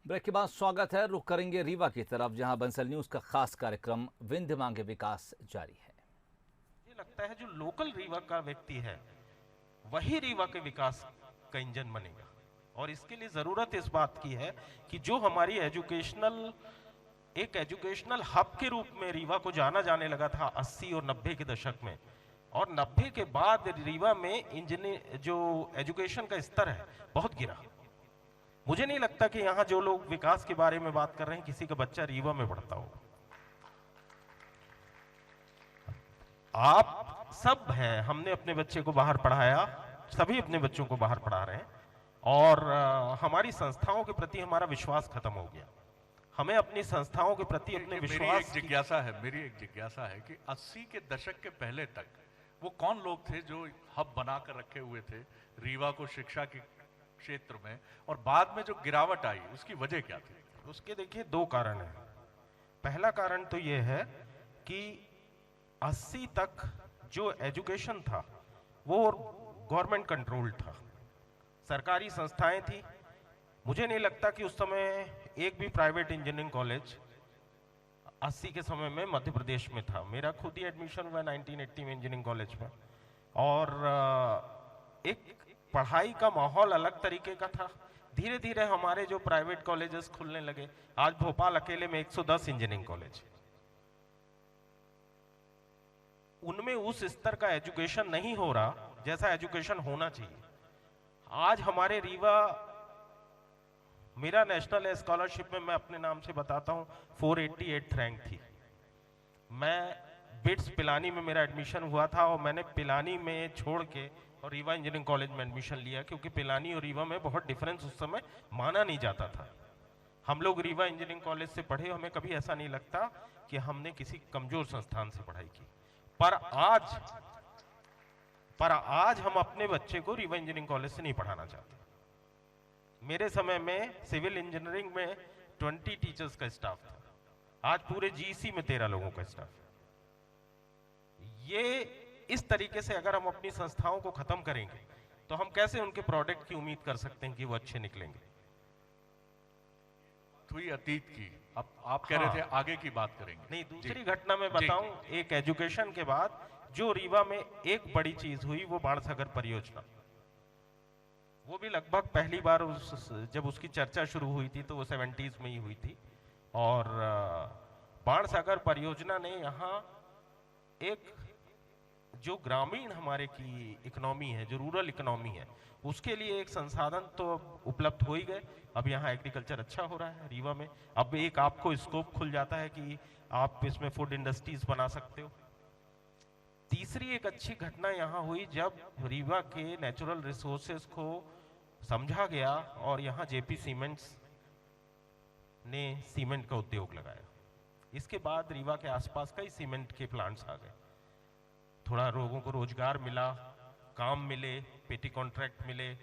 Break के बाद स्वागत है। रुख करेंगे रीवा की तरफ, जहां बंसल न्यूज का खास कार्यक्रम विंध्य मांगे विकास जारी है। मुझे लगता है जो लोकल रीवा का व्यक्ति है वही रीवा के विकास का इंजन बनेगा। और इसके लिए जरूरत इस बात की है कि जो हमारी एजुकेशनल हब के रूप में रीवा को जाना जाने लगा था 80 और 90 के दशक में, और 90 के बाद रीवा में इंजीनियर जो एजुकेशन का स्तर है बहुत गिरा। मुझे नहीं लगता कि यहाँ जो लोग विकास के बारे में बात कर रहे हैं किसी का बच्चा रीवा में पढ़ता हो। आप सब हैं, हमने अपने बच्चे को बाहर पढ़ाया, सभी अपने बच्चों को बाहर पढ़ा रहे हैं, और हमारी संस्थाओं के प्रति हमारा विश्वास खत्म हो गया। हमें अपनी संस्थाओं के प्रति अपने विश्वास मेरी एक जिज्ञासा है कि 80 के दशक के पहले तक वो कौन लोग थे जो हब बनाकर रखे हुए थे रीवा को शिक्षा के क्षेत्र में, और बाद में जो गिरावट आई उसकी वजह क्या थी? उसके देखिए दो कारण हैं। पहला कारण तो ये है कि 80 तक जो एजुकेशन था वो गवर्नमेंट कंट्रोल था, सरकारी संस्थाएं थी। मुझे नहीं लगता कि उस समय एक भी प्राइवेट इंजीनियरिंग कॉलेज 80 के समय में मध्य प्रदेश में था। मेरा खुद ही एडमिशन हुआ 1980 में इंजीनियरिंग कॉलेज में, और एक पढ़ाई का माहौल अलग तरीके का था। धीरे धीरे हमारे जो प्राइवेट कॉलेजेस खुलने लगे, आज भोपाल अकेले में 110 इंजीनियरिंग कॉलेज, उनमें उस स्तर का एजुकेशन नहीं हो रहा जैसा एजुकेशन होना चाहिए। आज हमारे रीवा, मेरा नेशनल स्कॉलरशिप में मैं अपने नाम से बताता हूं 488 रैंक थी। मैं बिट्स पिलानी में मेरा एडमिशन हुआ था, और मैंने पिलानी में छोड़ के और रीवा इंजीनियरिंग कॉलेज में एडमिशन लिया, क्योंकि पिलानी और रीवा में बहुत डिफरेंस उस समय माना नहीं जाता था। हम लोग रीवा इंजीनियरिंग कॉलेज से पढ़े, हमें कभी ऐसा नहीं लगता कि हमने किसी कमजोर संस्थान से पढ़ाई की। पर आज हम अपने बच्चे को रीवा इंजीनियरिंग कॉलेज से नहीं पढ़ाना चाहते। मेरे समय में सिविल इंजीनियरिंग में 20 टीचर्स का स्टाफ था, आज पूरे जीसी में 13 लोगों का स्टाफ है। ये इस तरीके से अगर हम अपनी संस्थाओं को खत्म करेंगे तो हम कैसे उनके प्रोडक्ट की उम्मीद कर सकते हैं कि वो अच्छे निकलेंगे? तो ये अतीत की, अब आप कह रहे थे आगे की बात करेंगे। नहीं, दूसरी घटना मैं बताऊं, एक एजुकेशन के बाद जो रीवा में एक बड़ी चीज हुई वो बाणसागर परियोजना। वो भी लगभग पहली बार जब उसकी चर्चा शुरू हुई थी तो वो 70s में ही हुई थी। और बाणसागर परियोजना ने यहाँ एक जो ग्रामीण हमारे की इकोनॉमी है, जो रूरल इकोनॉमी है, उसके लिए एक संसाधन तो उपलब्ध हो ही गए। अब यहाँ एग्रीकल्चर अच्छा हो रहा है रीवा में। अब एक आपको स्कोप खुल जाता है कि आप इसमें फूड इंडस्ट्रीज बना सकते हो। तीसरी एक अच्छी घटना यहाँ हुई जब रीवा के नेचुरल रिसोर्सेज को समझा गया और यहाँ जेपी सीमेंट्स ने सीमेंट का उद्योग लगाया। इसके बाद रीवा के आसपास कई सीमेंट के प्लांट्स आ गए, थोड़ा लोगों को रोजगार मिला, काम मिले, पेटी कॉन्ट्रैक्ट मिले।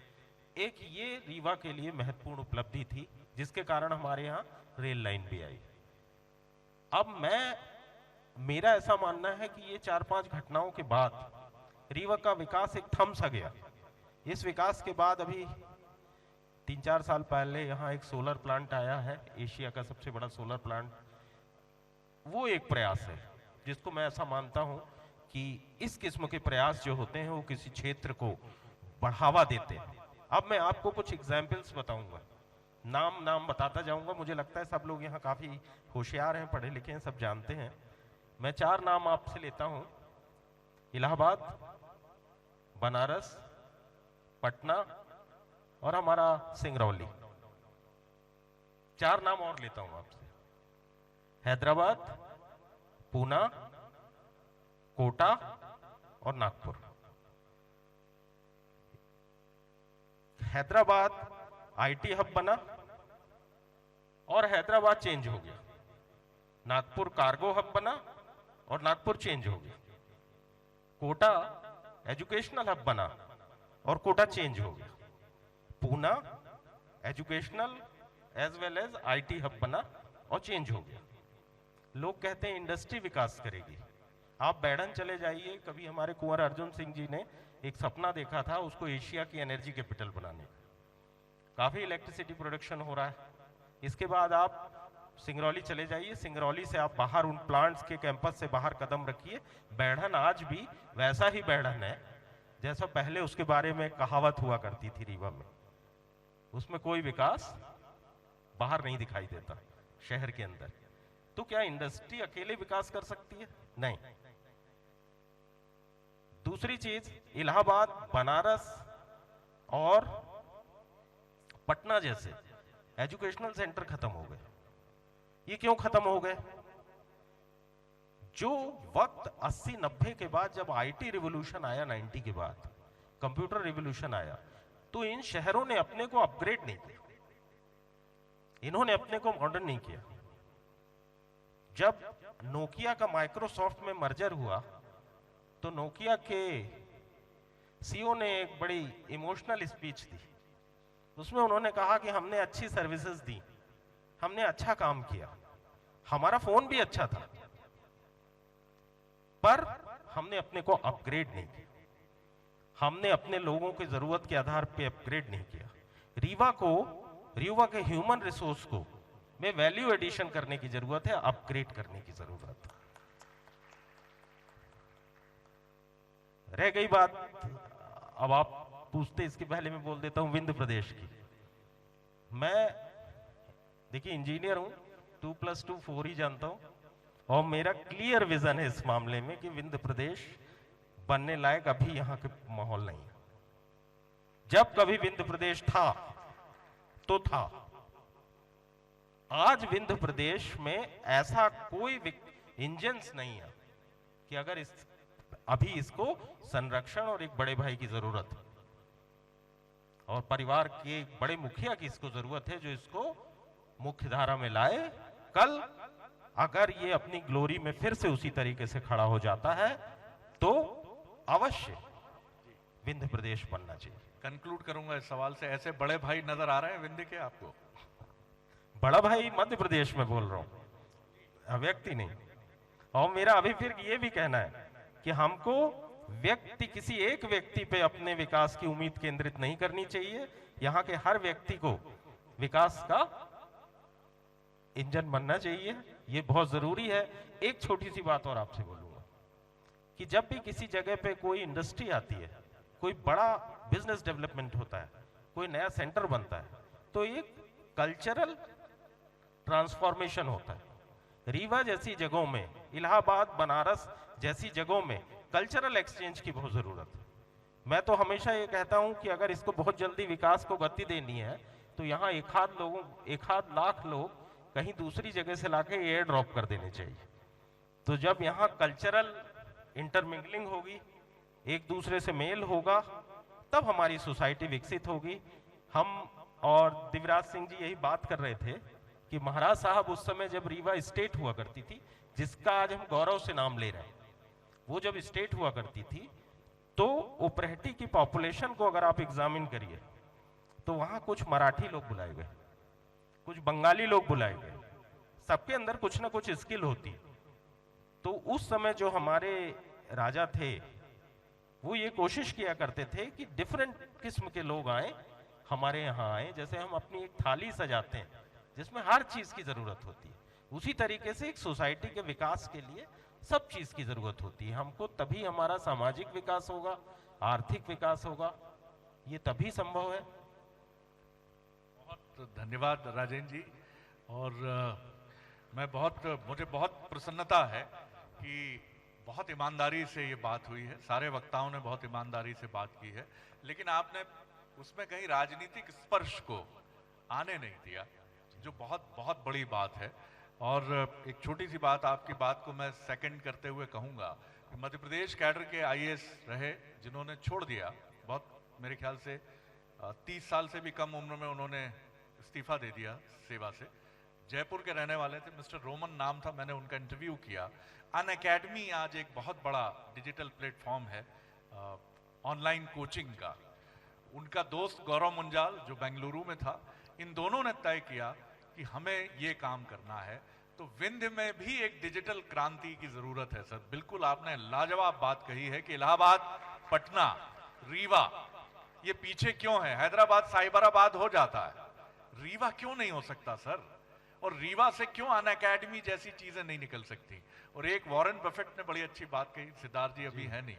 एक ये रीवा के लिए महत्वपूर्ण उपलब्धि थी, जिसके कारण हमारे यहाँ रेल लाइन भी आई। अब मेरा ऐसा मानना है कि ये 4-5 घटनाओं के बाद रीवा का विकास एक थम सा गया। इस विकास के बाद अभी 3-4 साल पहले यहाँ एक सोलर प्लांट आया है, एशिया का सबसे बड़ा सोलर प्लांट। वो एक प्रयास है जिसको मैं ऐसा मानता हूं कि इस किस्म के प्रयास जो होते हैं वो किसी क्षेत्र को बढ़ावा देते हैं। अब मैं आपको कुछ एग्जाम्पल्स बताऊंगा, नाम बताता जाऊंगा। मुझे लगता है सब लोग यहाँ काफी होशियार हैं, पढ़े लिखे हैं, सब जानते हैं। मैं 4 नाम आपसे लेता हूं: इलाहाबाद, बनारस, पटना और हमारा सिंगरौली। 4 नाम और लेता हूं आपसे: हैदराबाद, पूना, कोटा और नागपुर। हैदराबाद आईटी हब बना और हैदराबाद चेंज हो गया। नागपुर कार्गो हब बना और नागपुर चेंज हो गया। कोटा एजुकेशनल हब बना और कोटा चेंज हो गया। Poona educational as well as IT hub बना और चेंज हो गया। लोग कहते हैं इंडस्ट्री विकास करेगी। आप बैडन चले जाइए, कभी हमारे कुंवर अर्जुन सिंह जी ने एक सपना देखा था उसको एशिया की एनर्जी कैपिटल बनाने का। काफी इलेक्ट्रिसिटी प्रोडक्शन हो रहा है, इसके बाद आप सिंगरौली चले जाइए, सिंगरौली से आप बाहर उन प्लांट्स के कैंपस से बाहर कदम रखिए, बैढ़न आज भी वैसा ही बैढ़न है जैसा पहले उसके बारे में कहावत हुआ करती थी रीवा में। उसमें कोई विकास बाहर नहीं दिखाई देता शहर के अंदर। तो क्या इंडस्ट्री अकेले विकास कर सकती है? नहीं। दूसरी चीज, इलाहाबाद, बनारस और पटना जैसे एजुकेशनल सेंटर खत्म हो गए। ये क्यों खत्म हो गए? जो वक्त 80-90 के बाद जब आईटी रिवॉल्यूशन आया, 90 के बाद कंप्यूटर रिवॉल्यूशन आया, तो इन शहरों ने अपने को अपग्रेड नहीं किया, इन्होंने अपने को मॉडर्न नहीं किया। जब नोकिया का माइक्रोसॉफ्ट में मर्जर हुआ तो नोकिया के सीईओ ने एक बड़ी इमोशनल स्पीच दी। उसमें उन्होंने कहा कि हमने अच्छी सर्विसेज दी, हमने अच्छा काम किया, हमारा फोन भी अच्छा था, पर हमने अपने को अपग्रेड नहीं किया, हमने अपने लोगों की जरूरत के आधार पे अपग्रेड नहीं किया। रीवा के ह्यूमन रिसोर्स को में वैल्यू एडिशन करने की जरूरत है, अपग्रेड करने की जरूरत है। रह गई बात, अब आप पूछते, इसके पहले मैं बोल देता हूं विंध्य प्रदेश की। मैं देखिए इंजीनियर हूं, 2+2 4 ही जानता हूं, और मेरा क्लियर विजन है इस मामले में कि विंध्य प्रदेश बनने लायक अभी यहां के माहौल नहीं है। जब कभी विंध्य प्रदेश था तो था। आज विंध्य प्रदेश में ऐसा कोई इंजन्स नहीं है कि अगर अभी इसको संरक्षण और एक बड़े भाई की जरूरत है, और परिवार के एक बड़े मुखिया की इसको जरूरत है जो इसको मुख्य धारा में लाए। कल अगर ये अपनी ग्लोरी में फिर से उसी तरीके से खड़ा हो जाता है तो अवश्य विंध्य प्रदेश बनना चाहिए। कंक्लूड करूंगा इस सवाल से, ऐसे बड़े भाई नजर आ रहे हैं विंध्य के आपको? बड़ा भाई मध्य प्रदेश में बोल रहा हूं, व्यक्ति नहीं। और मेरा अभी फिर ये भी कहना है कि हमको किसी एक व्यक्ति पे अपने विकास की उम्मीद केंद्रित नहीं करनी चाहिए। यहाँ के हर व्यक्ति को विकास का इंजन बनना चाहिए, ये बहुत जरूरी है। एक छोटी सी बात और आपसे बोलूंगा कि जब भी किसी जगह पे कोई इंडस्ट्री आती है, कोई बड़ा बिजनेस डेवलपमेंट होता है, कोई नया सेंटर बनता है, तो एक कल्चरल ट्रांसफॉर्मेशन होता है। रीवा जैसी जगहों में, इलाहाबाद, बनारस जैसी जगहों में कल्चरल एक्सचेंज की बहुत जरूरत है। मैं तो हमेशा ये कहता हूं कि अगर इसको बहुत जल्दी विकास को गति देनी है तो यहाँ एक आध लाख लोग कहीं दूसरी जगह से लाके एयर ड्रॉप कर देने चाहिए। तो जब यहाँ कल्चरल इंटरमिंगलिंग होगी, एक दूसरे से मेल होगा, तब हमारी सोसाइटी विकसित होगी। हम और दिव्यराज सिंह जी यही बात कर रहे थे कि महाराज साहब उस समय जब रीवा स्टेट हुआ करती थी, जिसका आज हम गौरव से नाम ले रहे हैं, वो जब स्टेट हुआ करती थी तो उपरहटी की पॉपुलेशन को अगर आप एग्जामिन करिए तो वहां कुछ मराठी लोग बुलाए गए, कुछ बंगाली लोग बुलाए गए, सबके अंदर कुछ ना कुछ स्किल होती। तो उस समय जो हमारे राजा थे वो ये कोशिश किया करते थे कि डिफरेंट किस्म के लोग आए, हमारे यहाँ आए। जैसे हम अपनी एक थाली सजाते हैं जिसमें हर चीज की जरूरत होती है, उसी तरीके से एक सोसाइटी के विकास के लिए सब चीज की जरूरत होती है हमको। तभी हमारा सामाजिक विकास होगा, आर्थिक विकास होगा, ये तभी संभव है। बहुत धन्यवाद राजेंद्र जी। और मुझे बहुत प्रसन्नता है कि बहुत ईमानदारी से ये बात हुई है, सारे वक्ताओं ने बहुत ईमानदारी से बात की है, लेकिन आपने उसमें कहीं राजनीतिक स्पर्श को आने नहीं दिया, जो बहुत बहुत बड़ी बात है। और एक छोटी सी बात, आपकी बात को मैं सेकंड करते हुए कहूँगा कि मध्य प्रदेश कैडर के आईएएस रहे जिन्होंने छोड़ दिया, बहुत मेरे ख्याल से 30 साल से भी कम उम्र में उन्होंने इस्तीफा दे दिया सेवा से। जयपुर के रहने वाले थे, मिस्टर रोमन नाम था, मैंने उनका इंटरव्यू किया। अनअकैडमी आज एक बहुत बड़ा डिजिटल प्लेटफॉर्म है ऑनलाइन कोचिंग का। उनका दोस्त गौरव मुंजाल जो बेंगलुरु में था, इन दोनों ने तय किया कि हमें ये काम करना है। तो विंध्य में भी एक डिजिटल क्रांति की जरूरत है सर। बिल्कुल आपने लाजवाब बात कही है कि इलाहाबाद, पटना, रीवा ये पीछे क्यों है? हैदराबाद, साइबराबाद हो जाता है, रीवा क्यों नहीं हो सकता सर? और रीवा से क्यों अन अकेडमी जैसी चीजें नहीं निकल सकती? और एक वॉरेन बफेट ने बड़ी अच्छी बात कही, सिद्धार्थ जी अभी है नहीं,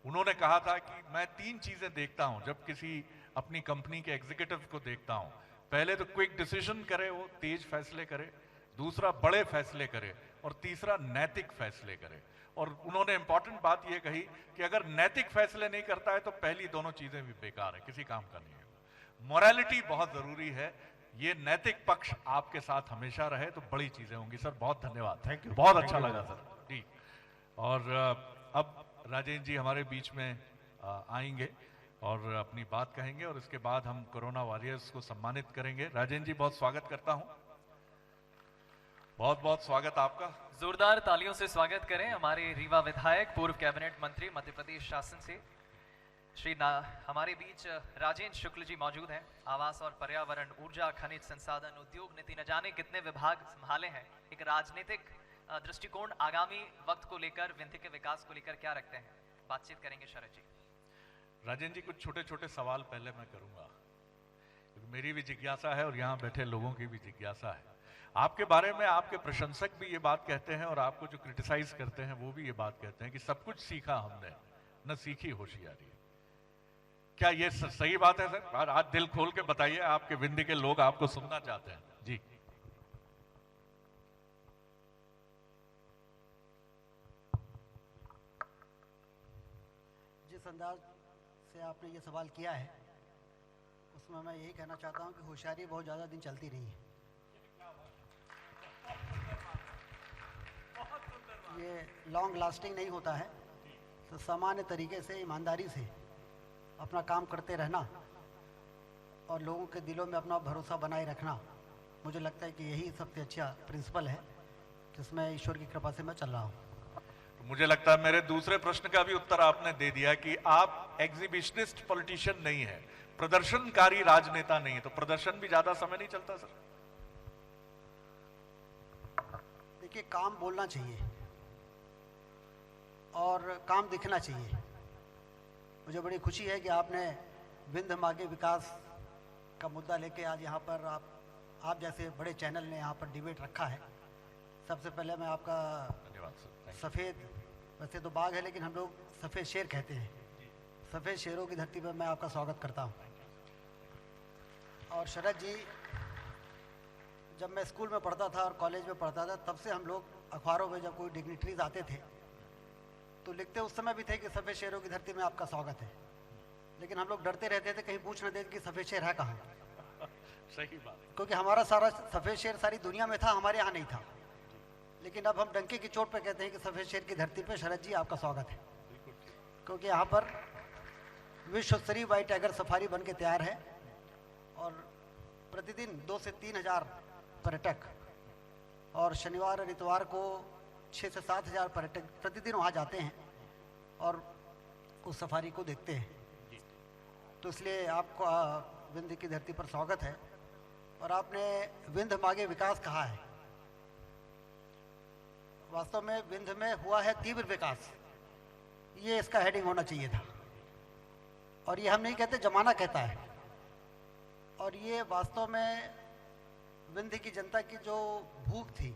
उन्होंने कहा था कि मैं 3 चीजें देखता हूं जब किसी अपनी कंपनी के एग्जीक्यूटिव को देखता हूं। पहले तो क्विक डिसीजन करे, वो तेज फैसले करे, दूसरा बड़े फैसले करे, और तीसरा नैतिक फैसले करे। और उन्होंने इंपॉर्टेंट बात यह कही कि अगर नैतिक फैसले नहीं करता है तो पहली दोनों चीजें भी बेकार है, किसी काम का नहीं है। मोरालिटी बहुत जरूरी है, ये नैतिक पक्ष आपके साथ हमेशा रहे तो बड़ी चीजें होंगी। सर बहुत धन्यवाद, थैंक यू, बहुत अच्छा लगा सर जी। और अब राजेंद्र जी हमारे बीच में आएंगे और अपनी बात कहेंगे, और इसके बाद हम कोरोना वॉरियर्स को सम्मानित करेंगे। राजेंद्र जी बहुत स्वागत करता हूं, बहुत बहुत स्वागत आपका। जोरदार तालियों से स्वागत करें हमारे रीवा विधायक, पूर्व कैबिनेट मंत्री, मध्य प्रदेश शासन से हमारे बीच राजेंद्र शुक्ल जी मौजूद हैं। आवास और पर्यावरण, ऊर्जा, खनिज संसाधन, उद्योग नीति, न जाने कितने विभाग संभाले हैं। एक राजनीतिक दृष्टिकोण आगामी वक्त को लेकर, विंध्य के विकास को लेकर क्या रखते हैं, बातचीत करेंगे शरद जी। राजेंद्र जी कुछ छोटे छोटे सवाल पहले मैं करूंगा, क्योंकि मेरी भी जिज्ञासा है और यहाँ बैठे लोगों की भी जिज्ञासा है। आपके बारे में आपके प्रशंसक भी ये बात कहते हैं और आपको जो क्रिटिसाइज करते हैं वो भी ये बात कहते हैं कि सब कुछ सीखा हमने, न सीखी होशियारी। क्या ये सही बात है सर? आज दिल खोल के बताइए, आपके विंध्य के लोग आपको सुनना चाहते हैं जी। जिस अंदाज से आपने ये सवाल किया है उसमें मैं यही कहना चाहता हूं कि होशियारी बहुत ज़्यादा दिन चलती रही है। ये लॉन्ग लास्टिंग नहीं होता है, तो सामान्य तरीके से ईमानदारी से अपना काम करते रहना और लोगों के दिलों में अपना भरोसा बनाए रखना, मुझे लगता है कि यही सबसे अच्छा प्रिंसिपल है जिसमें ईश्वर की कृपा से मैं चल रहा हूँ। तो मुझे लगता है मेरे दूसरे प्रश्न का भी उत्तर आपने दे दिया कि आप एग्जीबिशनिस्ट पॉलिटिशियन नहीं है, प्रदर्शनकारी राजनेता नहीं है। तो प्रदर्शन भी ज्यादा समय नहीं चलता सर? देखिए, काम बोलना चाहिए और काम दिखना चाहिए। मुझे बड़ी खुशी है कि आपने विंध्य माँ के विकास का मुद्दा लेके आज यहाँ पर आप जैसे बड़े चैनल ने यहाँ पर डिबेट रखा है। सबसे पहले मैं आपका धन्यवाद सर। सफ़ेद, वैसे तो बाघ है लेकिन हम लोग सफ़ेद शेर कहते हैं, सफ़ेद शेरों की धरती पर मैं आपका स्वागत करता हूँ। और शरद जी, जब मैं स्कूल में पढ़ता था और कॉलेज में पढ़ता था, तब से हम लोग अखबारों में जब कोई डिग्निटरीज आते थे तो लिखते उस समय भी थे कि सफ़ेद शेरों की धरती में आपका स्वागत है, लेकिन हम लोग डरते रहते थे कहीं पूछ न दे कि सफ़ेद शेर है कहाँ। सही बात है, क्योंकि हमारा सारा सफ़ेद शेर सारी दुनिया में था, हमारे यहाँ नहीं था। लेकिन अब हम डंके की चोट पे कहते हैं कि सफ़ेद शेर की धरती पे शरद जी आपका स्वागत है, क्योंकि यहाँ पर विश्व स्तरीय व्हाइट टाइगर सफारी बन के तैयार है और प्रतिदिन 2 से 3 हज़ार पर्यटक, और शनिवार और इतवार को 6 से 7 हज़ार पर्यटक प्रतिदिन वहाँ जाते हैं और उस सफारी को देखते हैं। तो इसलिए आपको विंध्य की धरती पर स्वागत है। और आपने विंध्य मागे विकास कहा है, वास्तव में विंध्य में हुआ है तीव्र विकास, ये इसका हेडिंग होना चाहिए था। और ये हम नहीं कहते, जमाना कहता है। और ये वास्तव में विंध्य की जनता की जो भूख थी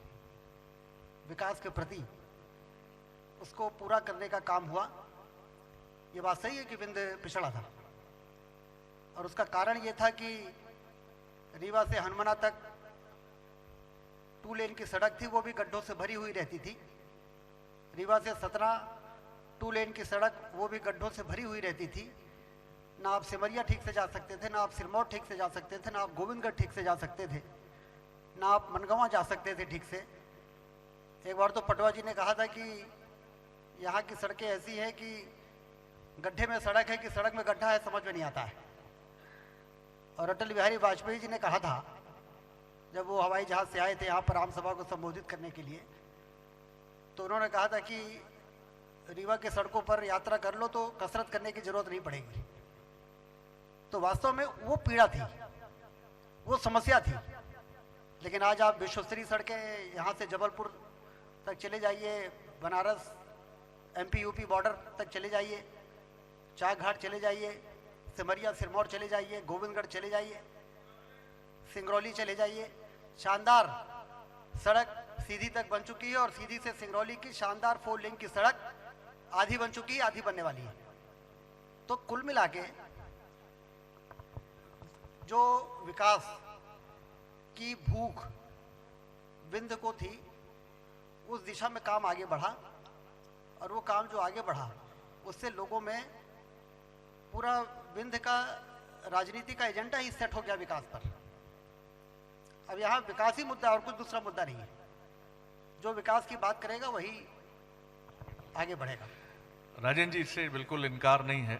विकास के प्रति, उसको पूरा करने का काम हुआ। ये बात सही है कि विंध्य पिछड़ा था, और उसका कारण ये था कि रीवा से हनुमाना तक 2 लेन की सड़क थी, वो भी गड्ढों से भरी हुई रहती थी। रीवा से सतना 2 लेन की सड़क, वो भी गड्ढों से भरी हुई रहती थी। ना आप सिमरिया ठीक से जा सकते थे, ना आप सिरमौर ठीक से जा सकते थे, ना आप गोविंदगढ़ ठीक से जा सकते थे, ना आप मनगवा जा सकते थे ठीक से। एक बार तो पटवा जी ने कहा था कि यहाँ की सड़कें ऐसी हैं कि गड्ढे में सड़क है कि सड़क में गड्ढा है, समझ में नहीं आता है। और अटल बिहारी वाजपेयी जी ने कहा था, जब वो हवाई जहाज से आए थे यहाँ पर आम सभा को संबोधित करने के लिए, तो उन्होंने कहा था कि रीवा के सड़कों पर यात्रा कर लो तो कसरत करने की जरूरत नहीं पड़ेगी। तो वास्तव में वो पीड़ा थी, वो समस्या थी। लेकिन आज आप विश्व स्तरीय सड़कें, यहाँ से जबलपुर तक चले जाइए, बनारस MP UP बॉर्डर तक चले जाइए, चाक घाट चले जाइए, सिमरिया सिरमौर चले जाइए, गोविंदगढ़ चले जाइए, सिंगरौली चले जाइए, शानदार सड़क सीधी तक बन चुकी है और सीधी से सिंगरौली की शानदार 4 लेन की सड़क आधी बन चुकी है, आधी बनने वाली है। तो कुल मिला के जो विकास की भूख विंध्य को थी, उस दिशा में काम आगे बढ़ा और वो काम जो आगे बढ़ा उससे लोगों में पूरा विंध्य का राजनीति का एजेंडा ही सेट हो गया विकास पर। अब यहाँ विकास ही मुद्दा और कुछ दूसरा मुद्दा नहीं है। जो विकास की बात करेगा वही आगे बढ़ेगा। राजेंद्र जी, इससे बिल्कुल इनकार नहीं है।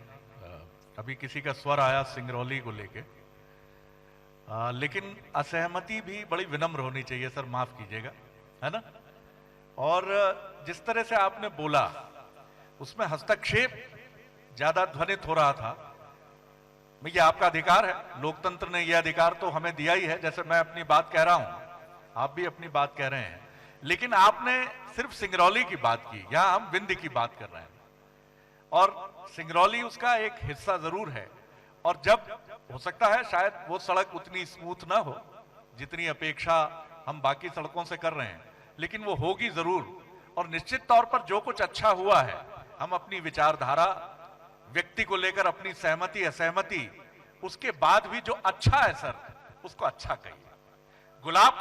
अभी किसी का स्वर आया सिंगरौली को लेके, लेकिन असहमति भी बड़ी विनम्र होनी चाहिए सर, माफ कीजिएगा, है ना। और जिस तरह से आपने बोला उसमें हस्तक्षेप ज्यादा ध्वनित हो रहा था। ये आपका अधिकार है, लोकतंत्र ने यह अधिकार तो हमें दिया ही है। जैसे मैं अपनी बात कह रहा हूं, आप भी अपनी बात कह रहे हैं, लेकिन आपने सिर्फ सिंगरौली की बात की, यहां हम विंध्य की बात कर रहे हैं और सिंगरौली उसका एक हिस्सा जरूर है। और जब हो सकता है शायद वो सड़क उतनी स्मूथ ना हो जितनी अपेक्षा हम बाकी सड़कों से कर रहे हैं, लेकिन वो होगी जरूर। और निश्चित तौर पर जो कुछ अच्छा हुआ है, हम अपनी विचारधारा, व्यक्ति को लेकर अपनी सहमति असहमति, उसके बाद भी जो अच्छा है सर, उसको अच्छा कहिए। गुलाब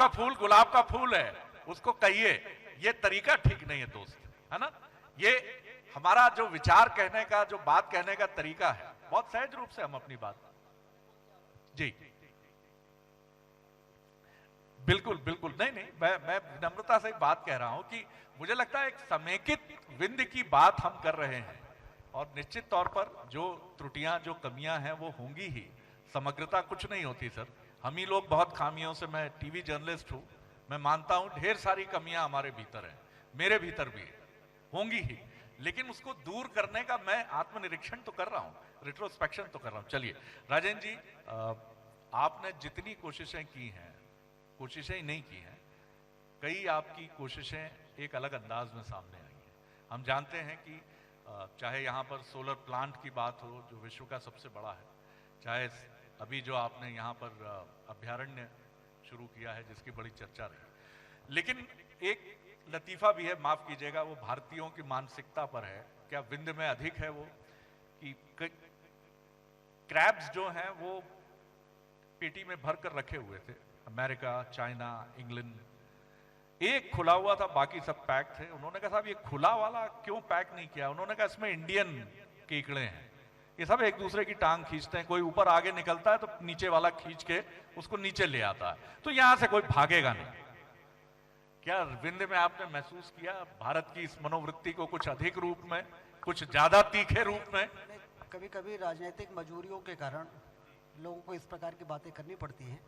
का फूल है, उसको कहिए। ये तरीका ठीक नहीं है दोस्त, है ना। ये हमारा जो विचार कहने का, जो बात कहने का तरीका है, बहुत सहज रूप से हम अपनी बात जी बिल्कुल बिल्कुल नहीं, मैं विनम्रता से बात कह रहा हूं कि मुझे लगता है एक समेकित विंध्य की बात हम कर रहे हैं और निश्चित तौर पर जो त्रुटियां, जो कमियां हैं वो होंगी ही। समग्रता कुछ नहीं होती सर। हम ही लोग बहुत खामियों से, मैं टीवी जर्नलिस्ट हूं, मैं मानता हूं ढेर सारी कमियां हमारे भीतर हैं, मेरे भीतर भी होंगी ही, लेकिन उसको दूर करने का मैं आत्मनिरीक्षण तो कर रहा हूं, रिट्रोस्पेक्शन तो कर रहा हूं। चलिए राजेंद्र जी, आपने जितनी कोशिशें की हैं, कोशिशें ही नहीं की हैं, कई आपकी कोशिशें एक अलग अंदाज में सामने आई हैं। हम जानते हैं कि चाहे यहाँ पर सोलर प्लांट की बात हो जो विश्व का सबसे बड़ा है, चाहे अभी जो आपने यहाँ पर अभ्यारण्य शुरू किया है जिसकी बड़ी चर्चा रही, लेकिन एक लतीफा भी है, माफ कीजिएगा, वो भारतीयों की मानसिकता पर है। क्या विंध्य में अधिक है वो कि क्रैब्स जो हैं वो पेटी में भर कर रखे हुए थे, अमेरिका, चाइना, इंग्लैंड, एक खुला हुआ था, बाकी सब पैक थे। उन्होंने कहा साहब ये खुला वाला क्यों पैक नहीं किया? उन्होंने कहा इसमें इंडियन केकड़े हैं, ये सब एक दूसरे की टांग खींचते हैं, कोई ऊपर आगे निकलता है तो नीचे वाला खींच के उसको नीचे ले आता है, तो यहां से कोई भागेगा नहीं। क्या विंध्य में आपने महसूस किया भारत की इस मनोवृत्ति को कुछ अधिक रूप में, कुछ ज्यादा तीखे रूप में? कभी कभी राजनीतिक मजबूरियों के कारण लोगों को इस प्रकार की बातें करनी पड़ती हैं,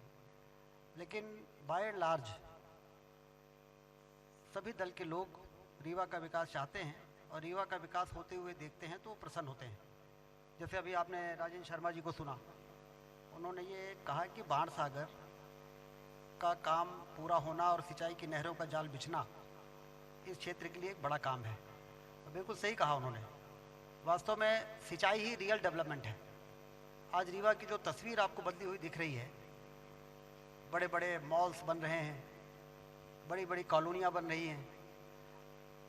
लेकिन बाय एंड लार्ज सभी दल के लोग रीवा का विकास चाहते हैं और रीवा का विकास होते हुए देखते हैं तो वो प्रसन्न होते हैं। जैसे अभी आपने राजेंद्र शर्मा जी को सुना, उन्होंने ये कहा कि बाण सागर का काम पूरा होना और सिंचाई की नहरों का जाल बिछना इस क्षेत्र के लिए एक बड़ा काम है। बिल्कुल सही कहा उन्होंने। वास्तव में सिंचाई ही रियल डेवलपमेंट है। आज रीवा की जो तस्वीर आपको बदली हुई दिख रही है, बड़े बड़े मॉल्स बन रहे हैं, बड़ी बड़ी कॉलोनियाँ बन रही हैं,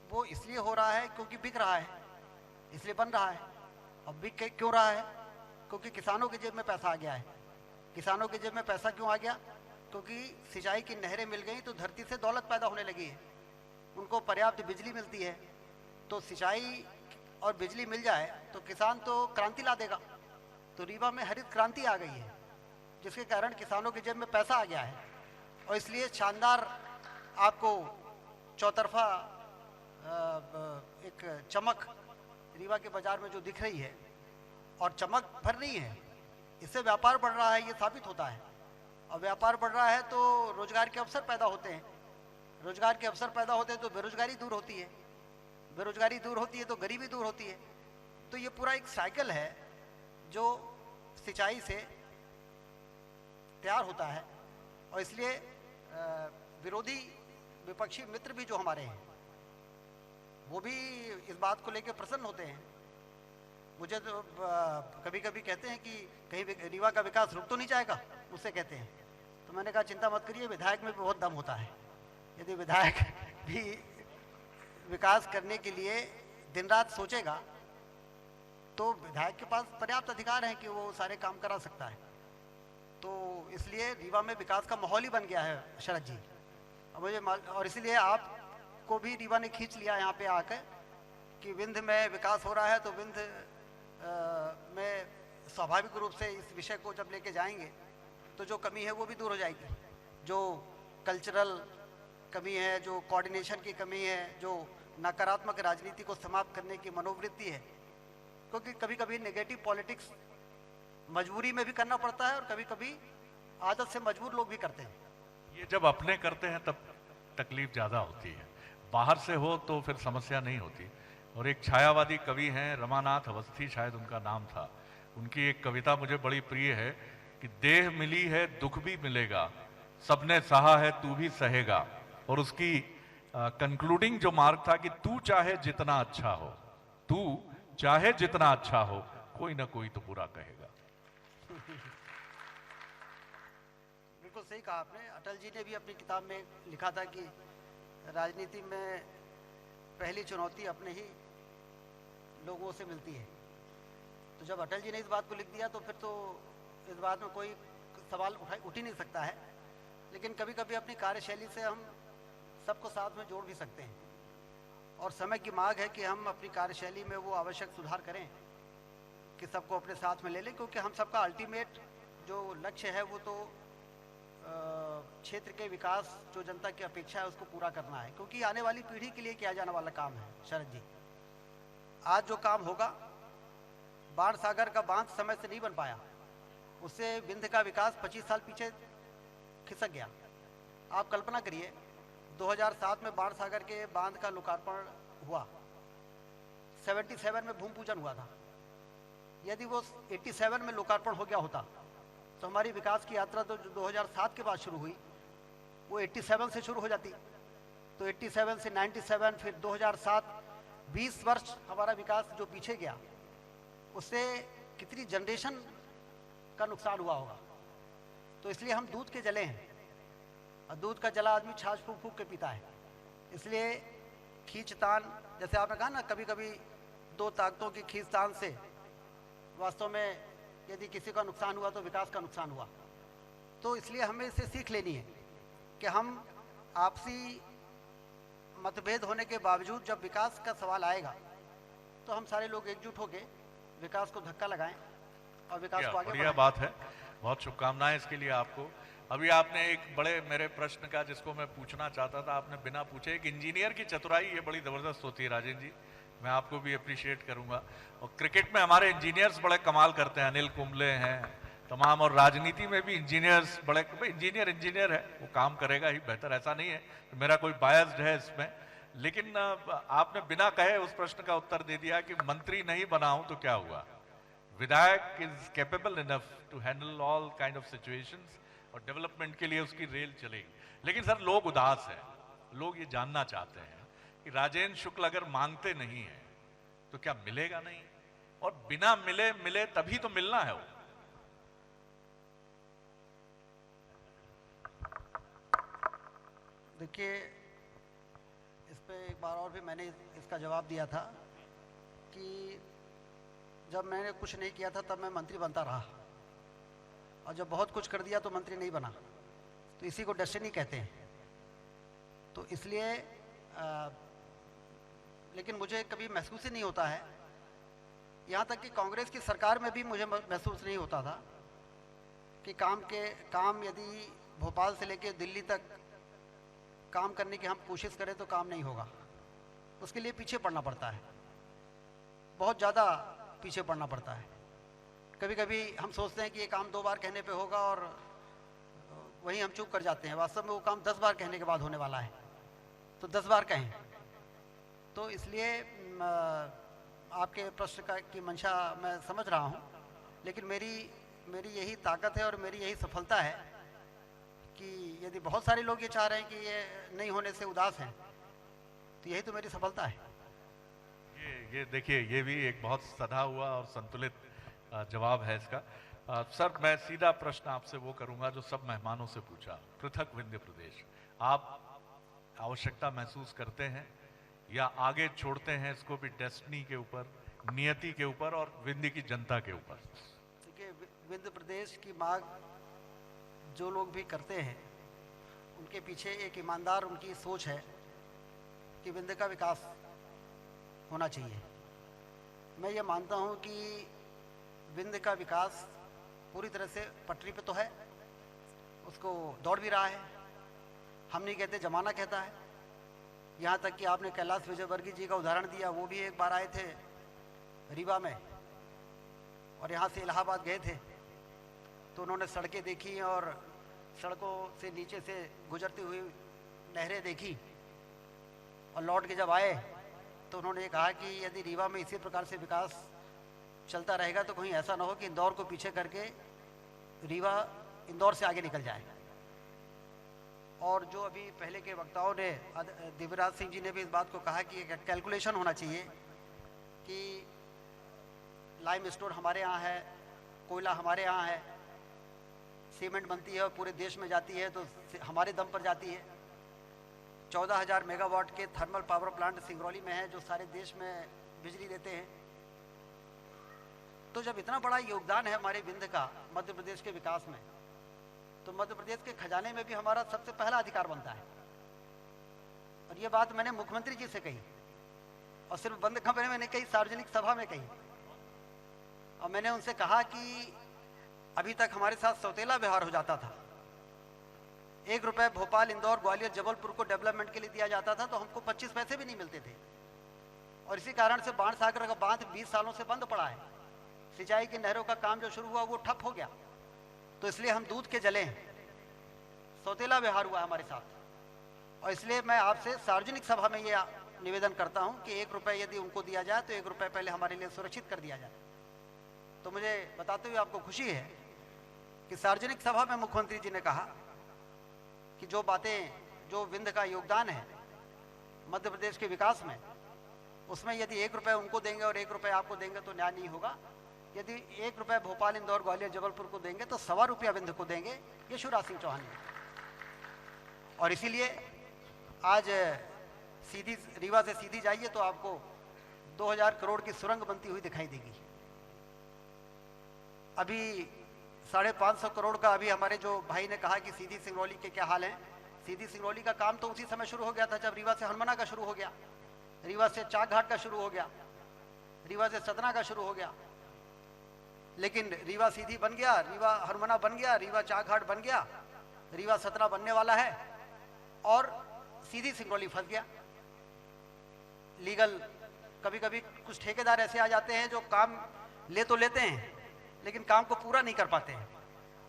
वो इसलिए हो रहा है क्योंकि बिक रहा है, इसलिए बन रहा है। अब बिक क्यों रहा है? क्योंकि किसानों की जेब में पैसा आ गया है। किसानों की जेब में पैसा क्यों आ गया? क्योंकि सिंचाई की नहरें मिल गई तो धरती से दौलत पैदा होने लगी है, उनको पर्याप्त बिजली मिलती है, तो सिंचाई और बिजली मिल जाए तो किसान तो क्रांति ला देगा। तो रीवा में हरित क्रांति आ गई है, जिसके कारण किसानों की जेब में पैसा आ गया है और इसलिए शानदार आपको चौतरफा एक चमक रीवा के बाजार में जो दिख रही है, और चमक भर नहीं है, इससे व्यापार बढ़ रहा है, ये साबित होता है। और व्यापार बढ़ रहा है तो रोजगार के अवसर पैदा होते हैं, रोजगार के अवसर पैदा होते हैं तो बेरोजगारी दूर होती है, बेरोजगारी दूर होती है तो गरीबी दूर होती है। तो ये पूरा एक साइकिल है जो सिंचाई से तैयार होता है। और इसलिए विरोधी विपक्षी मित्र भी जो हमारे हैं वो भी इस बात को लेकर प्रसन्न होते हैं। मुझे तो कभी कभी कहते हैं कि कहीं रीवा का विकास रुक तो नहीं जाएगा, मुझसे कहते हैं। तो मैंने कहा चिंता मत करिए, विधायक में भी बहुत दम होता है। यदि विधायक भी विकास करने के लिए दिन रात सोचेगा तो विधायक के पास पर्याप्त अधिकार हैं कि वो सारे काम करा सकता है। तो इसलिए रीवा में विकास का माहौल ही बन गया है शरद जी। और इसीलिए आपको भी रीवा ने खींच लिया यहाँ पे आकर कि विंध्य में विकास हो रहा है, तो विंध्य में स्वाभाविक रूप से इस विषय को जब लेके जाएंगे तो जो कमी है वो भी दूर हो जाएगी। जो कल्चरल कमी है, जो कोऑर्डिनेशन की कमी है, जो नकारात्मक राजनीति को समाप्त करने की मनोवृत्ति है, क्योंकि कभी कभी नेगेटिव पॉलिटिक्स मजबूरी में भी करना पड़ता है और कभी कभी आदत से मजबूर लोग भी करते हैं। ये जब अपने करते हैं तब तकलीफ ज़्यादा होती है, बाहर से हो तो फिर समस्या नहीं होती। और एक छायावादी कवि हैं, रमानाथ अवस्थी शायद उनका नाम था, उनकी एक कविता मुझे बड़ी प्रिय है कि देह मिली है दुख भी मिलेगा, सबने सहा है तू भी सहेगा। और उसकी कंक्लूडिंग जो मार्क था कि तू चाहे जितना अच्छा हो, तू चाहे जितना अच्छा हो, कोई ना कोई तो बुरा कहेगा। बिल्कुल सही कहा आपने। अटल जी ने भी अपनी किताब में लिखा था कि राजनीति में पहली चुनौती अपने ही लोगों से मिलती है। तो जब अटल जी ने इस बात को लिख दिया तो फिर तो इस बात में कोई सवाल उठ ही नहीं सकता है। लेकिन कभी कभी अपनी कार्यशैली से हम सबको साथ में जोड़ भी सकते हैं और समय की मांग है कि हम अपनी कार्यशैली में वो आवश्यक सुधार करें कि सबको अपने साथ में ले लें, क्योंकि हम सबका अल्टीमेट जो लक्ष्य है वो तो क्षेत्र के विकास, जो जनता की अपेक्षा है उसको पूरा करना है, क्योंकि आने वाली पीढ़ी के लिए किया जाने वाला काम है। शरद जी, आज जो काम होगा, बाण सागर का बांध समय से नहीं बन पाया, उससे विंध्य का विकास 25 साल पीछे खिसक गया। आप कल्पना करिए 2007 में बाण सागर के बांध का लोकार्पण हुआ, 77 में भूमि पूजन हुआ था। यदि वो 87 में लोकार्पण हो गया होता तो हमारी विकास की यात्रा तो 2007 के बाद शुरू हुई, वो 87 से शुरू हो जाती। तो 87 से 97 फिर 2007, 20 वर्ष हमारा विकास जो पीछे गया, उससे कितनी जनरेशन का नुकसान हुआ होगा। तो इसलिए हम दूध के जले हैं, और दूध का जला आदमी छाछ फूक फूक के पीता है। इसलिए खींचतान, जैसे आपने कहा ना, कभी कभी दो ताकतों की खींचतान से वास्तव में यदि किसी का नुकसान हुआ तो विकास का नुकसान हुआ। तो इसलिए हमें इससे सीख लेनी है कि हम आपसी मतभेद होने के बावजूद जब विकास का सवाल आएगा तो हम सारे लोग एकजुट होकर विकास को धक्का लगाएं और विकास को आगे बढ़िया बढ़ाएं। बात है, बहुत शुभकामनाएं इसके लिए आपको। अभी आपने एक बड़े मेरे प्रश्न का, जिसको मैं पूछना चाहता था, आपने बिना पूछे, एक इंजीनियर की चतुराई ये बड़ी जबरदस्त होती है राजेंद्र जी, मैं आपको भी अप्रिशिएट करूंगा। और क्रिकेट में हमारे इंजीनियर्स बड़े कमाल करते हैं, अनिल कुंबले हैं तमाम, और राजनीति में भी इंजीनियर्स बड़े, इंजीनियर है, वो काम करेगा ही बेहतर, ऐसा नहीं है कि मेरा कोई बायस्ड है इसमें। लेकिन आपने बिना कहे उस प्रश्न का उत्तर दे दिया कि मंत्री नहीं बना हूं तो क्या हुआ, विधायक is capable enough to handle all kind of situations, और डेवलपमेंट के लिए उसकी रेल चलेगी। लेकिन सर लोग उदास हैं, लोग ये जानना चाहते हैं कि राजेंद्र शुक्ल अगर मांगते नहीं है तो क्या मिलेगा नहीं, और बिना मिले तभी तो मिलना है वो। देखिए, इस पे एक बार और भी मैंने इसका जवाब दिया था कि जब मैंने कुछ नहीं किया था तब मैं मंत्री बनता रहा, और जब बहुत कुछ कर दिया तो मंत्री नहीं बना। तो इसी को डेस्टिनी कहते हैं। तो इसलिए लेकिन मुझे कभी महसूस ही नहीं होता है, यहाँ तक कि कांग्रेस की सरकार में भी मुझे महसूस नहीं होता था कि काम यदि भोपाल से लेकर दिल्ली तक काम करने की हम कोशिश करें तो काम नहीं होगा। उसके लिए पीछे पड़ना पड़ता है, बहुत ज़्यादा पीछे पड़ना पड़ता है। कभी कभी हम सोचते हैं कि ये काम 2 बार कहने पे होगा और वहीं हम चुप कर जाते हैं। वास्तव में वो काम 10 बार कहने के बाद होने वाला है, तो 10 बार कहें। तो इसलिए आपके प्रश्न की मंशा मैं समझ रहा हूँ, लेकिन मेरी यही ताकत है और मेरी यही सफलता है कि यदि बहुत सारे लोग ये चाह रहे हैं कि ये नहीं होने से उदास हैं, तो यही तो मेरी सफलता है। ये देखिए, ये भी एक बहुत सधा हुआ और संतुलित जवाब है इसका। सर, मैं सीधा प्रश्न आपसे वो करूंगा जो सब मेहमानों से पूछा। पृथक विंध्य प्रदेश, आप आवश्यकता महसूस करते हैं या आगे छोड़ते हैं इसको भी डेस्टिनी के ऊपर, नियति के ऊपर और विंध्य की जनता के ऊपर? देखिए, विंध्य प्रदेश की मांग जो लोग भी करते हैं उनके पीछे एक ईमानदार उनकी सोच है कि विंध्य का विकास होना चाहिए। मैं ये मानता हूँ कि विंध्य का विकास पूरी तरह से पटरी पे तो है, उसको दौड़ भी रहा है। हम नहीं कहते, जमाना कहता है। यहाँ तक कि आपने कैलाश विजयवर्गीय जी का उदाहरण दिया, वो भी एक बार आए थे रीवा में और यहाँ से इलाहाबाद गए थे, तो उन्होंने सड़कें देखी और सड़कों से नीचे से गुजरती हुई नहरें देखी और लौट के जब आए तो उन्होंने ये कहा कि यदि रीवा में इसी प्रकार से विकास चलता रहेगा तो कहीं ऐसा ना हो कि इंदौर को पीछे करके रीवा इंदौर से आगे निकल जाए। और जो अभी पहले के वक्ताओं ने, दिव्यराज सिंह जी ने भी इस बात को कहा कि एक कैलकुलेशन होना चाहिए कि लाइम स्टोन हमारे यहाँ है, कोयला हमारे यहाँ है, सीमेंट बनती है और पूरे देश में जाती है तो हमारे दम पर जाती है। 14,000 मेगावाट के थर्मल पावर प्लांट सिंगरौली में है जो सारे देश में बिजली देते हैं। तो जब इतना बड़ा योगदान है हमारे विंध्य का मध्य प्रदेश के विकास में, तो मध्य प्रदेश के खजाने में भी हमारा सबसे पहला अधिकार बनता है। और ये बात मैंने मुख्यमंत्री जी से कही, और सिर्फ बंद कमरे में नहीं कही, सार्वजनिक सभा में कही। और मैंने उनसे कहा कि अभी तक हमारे साथ सौतेला व्यवहार हो जाता था। 1 रुपए भोपाल, इंदौर, ग्वालियर, जबलपुर को डेवलपमेंट के लिए दिया जाता था तो हमको 25 पैसे भी नहीं मिलते थे। और इसी कारण से बाणसागर का बांध 20 सालों से बंद पड़ा है। सिंचाई की नहरों का काम जो शुरू हुआ वो ठप हो गया। तो इसलिए हम दूध के जले हैं, सौतेला व्यवहार हुआ हमारे साथ। और इसलिए मैं आपसे सार्वजनिक सभा में ये निवेदन करता हूं कि 1 रुपए यदि उनको दिया जाए तो 1 रुपए पहले हमारे लिए सुरक्षित कर दिया जाए। तो मुझे बताते हुए आपको खुशी है कि सार्वजनिक सभा में मुख्यमंत्री जी ने कहा कि जो बातें, जो विंध्य का योगदान है मध्य प्रदेश के विकास में, उसमें यदि 1 रुपए उनको देंगे और 1 रुपए आपको देंगे तो न्याय नहीं होगा। यदि 1 रुपए भोपाल, इंदौर, ग्वालियर, जबलपुर को देंगे तो 1.25 रुपया विंध्य को देंगे। ये शिवराज सिंह चौहान ने। और इसीलिए आज सीधी रीवा से सीधी जाइए तो आपको 2000 करोड़ की सुरंग बनती हुई दिखाई देगी। अभी 550 करोड़ का, अभी हमारे जो भाई ने कहा कि सीधी सिंगरौली के क्या हाल है, सीधी सिंगरौली का काम तो उसी समय शुरू हो गया था जब रीवा से हनुमाना का शुरू हो गया, रीवा से चाक घाट का शुरू हो गया, रीवा से सतना का शुरू हो गया। लेकिन रीवा सीधी बन गया, रीवा हनुमाना बन गया, रीवा चाक घाट बन गया, रीवा सतना बनने वाला है और सीधी सिंगरौली फंस गया। लीगल, कभी कभी कुछ ठेकेदार ऐसे आ जाते हैं जो काम ले तो लेते हैं लेकिन काम को पूरा नहीं कर पाते हैं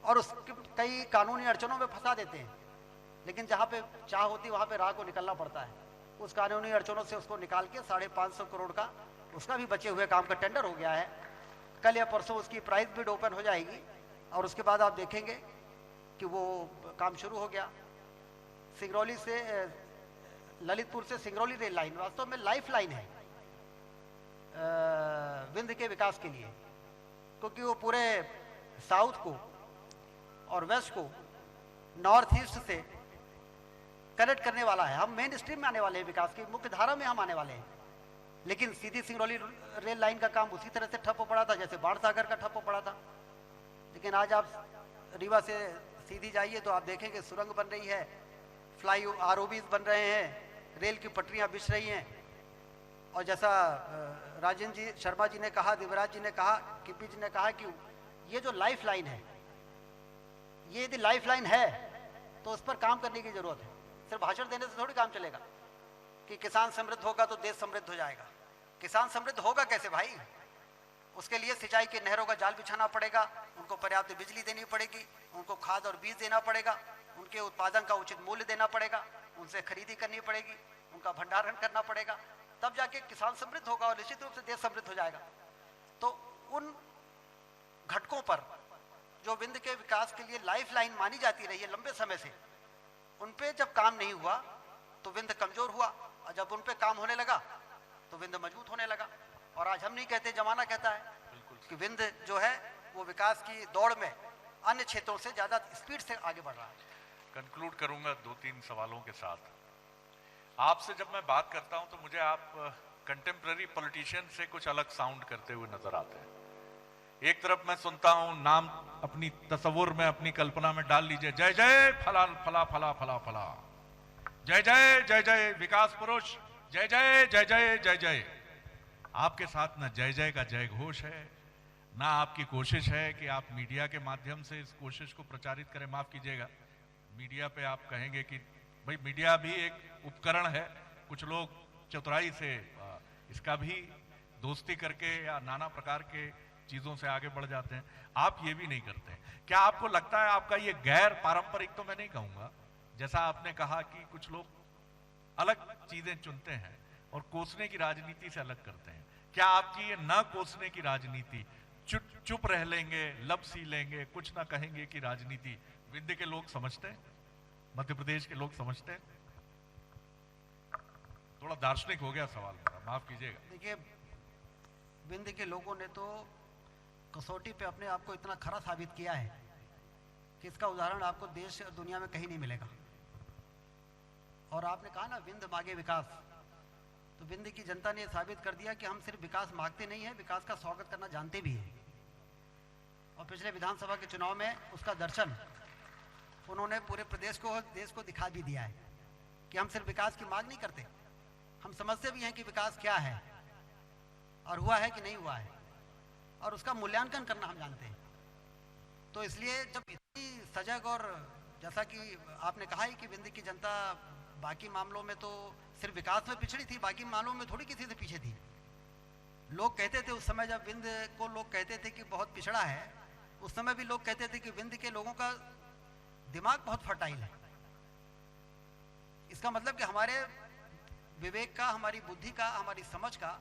और उसके कई कानूनी अड़चनों में फंसा देते हैं। लेकिन जहाँ पे चाह होती वहाँ पे राह को निकलना पड़ता है। उस कानूनी अड़चनों से उसको निकाल के 550 करोड़ का उसका भी बचे हुए काम का टेंडर हो गया है। कल या परसों उसकी प्राइस बिड ओपन हो जाएगी और उसके बाद आप देखेंगे कि वो काम शुरू हो गया। सिंगरौली से, ललितपुर से सिंगरौली रेल लाइन वास्तव में लाइफ लाइन है विंध्य के विकास के लिए, क्योंकि वो पूरे साउथ को और वेस्ट को नॉर्थ ईस्ट से कनेक्ट करने वाला है। हम मेन स्ट्रीम में आने वाले हैं, विकास की मुख्य धारा में हम आने वाले हैं। लेकिन सीधी सिंगरौली रेल लाइन का काम उसी तरह से ठप हो पड़ा था जैसे बाणसागर का ठप हो पड़ा था। लेकिन आज आप रीवा से सीधी जाइए तो आप देखेंगे सुरंग बन रही है, फ्लाई आरओबीज बन रहे हैं, रेल की पटरियां बिछ रही हैं। और जैसा राजेंद्र जी शर्मा जी ने कहा, दिव्यराज जी ने कहा, किपी जी ने कहा कि ये जो लाइफ लाइन है, ये यदि लाइफ लाइन है तो उस पर काम करने की जरूरत है। सिर्फ भाषण देने से थोड़ी काम चलेगा कि किसान समृद्ध होगा तो देश समृद्ध हो जाएगा। किसान समृद्ध होगा कैसे भाई? उसके लिए सिंचाई की नहरों का जाल बिछाना पड़ेगा, उनको पर्याप्त बिजली देनी पड़ेगी, उनको खाद और बीज देना पड़ेगा, उनके उत्पादन का उचित मूल्य देना पड़ेगा, उनसे खरीदी करनी पड़ेगी, उनका भंडारण करना पड़ेगा, तब जाके किसान समृद्ध होगा और निश्चित रूप से देश समृद्ध हो जाएगा। तो उन घटकों पर जो विंध्य के विकास के लिए लाइफ लाइन मानी जाती रही है लंबे समय से, उन पे जब काम नहीं हुआ तो विंध्य कमजोर हुआ और जब उन पे काम होने लगा तो विंध्य मजबूत होने लगा। और आज हम नहीं कहते, जमाना कहता है कि विंध्य जो है वो विकास की दौड़ में अन्य क्षेत्रों से ज़्यादा स्पीड से आगे बढ़ रहा है। कंक्लूड करूंगा 2-3 सवालों के साथ। आपसे जब मैं बात करता हूं तो मुझे आप कंटेम्प्रेरी पॉलिटिशियन से कुछ अलग साउंड करते हुए नजर आते हैं। एक तरफ मैं सुनता हूं, नाम अपनी तस्वुर में, अपनी कल्पना में डाल लीजिए, जय जय फला फला फला फला फला, जय जय जय जय विकास पुरुष, जय जय जय जय जय जय। आपके साथ ना जय जय का जय घोष है, ना आपकी कोशिश है कि आप मीडिया के माध्यम से इस कोशिश को प्रचारित करें। माफ कीजिएगा, मीडिया पे आप कहेंगे कि भाई मीडिया भी एक उपकरण है, कुछ लोग चतुराई से इसका भी दोस्ती करके या नाना प्रकार के चीजों से आगे बढ़ जाते हैं। आप ये भी नहीं करते हैं। क्या आपको लगता है आपका ये गैर पारंपरिक, तो मैं नहीं कहूंगा, जैसा आपने कहा कि कुछ लोग अलग चीजें चुनते हैं और कोसने की राजनीति से अलग करते हैं, क्या आपकी ये न कोसने की राजनीति, चुप रह लेंगे, लब सी लेंगे, कुछ ना कहेंगे की राजनीति विंध्य के लोग समझते हैं, मध्य प्रदेश के लोग समझते हैं? थोड़ा दार्शनिक हो गया सवाल मेरा, माफ कीजिएगा। देखिए, विंध्य के लोगों ने तो कसौटी पे अपने आप को इतना खरा साबित किया है कि इसका उदाहरण आपको देश दुनिया में कहीं नहीं मिलेगा। और आपने कहा ना विंध्य मांगे विकास, तो विंध्य की जनता ने साबित कर दिया कि हम सिर्फ विकास मांगते नहीं है, विकास का स्वागत करना जानते भी हैं। और पिछले विधानसभा के चुनाव में उसका दर्शन उन्होंने पूरे प्रदेश को, देश को दिखा भी दिया है कि हम सिर्फ विकास की मांग नहीं करते, हम समझते भी हैं कि विकास क्या है और हुआ है कि नहीं हुआ है, और उसका मूल्यांकन करना हम जानते हैं। तो इसलिए जब इतनी सजग, और जैसा कि आपने कहा ही कि विंध्य की जनता बाकी मामलों में तो सिर्फ विकास में पिछड़ी थी, बाकी मामलों में थोड़ी किसी से पीछे थी। लोग कहते थे उस समय, जब विंध्य को लोग कहते थे कि बहुत पिछड़ा है, उस समय भी लोग कहते थे कि विंध्य के लोगों का दिमाग बहुत फर्टाइल है। इसका मतलब कि हमारे विवेक का, हमारी बुद्धि का, हमारी समझ का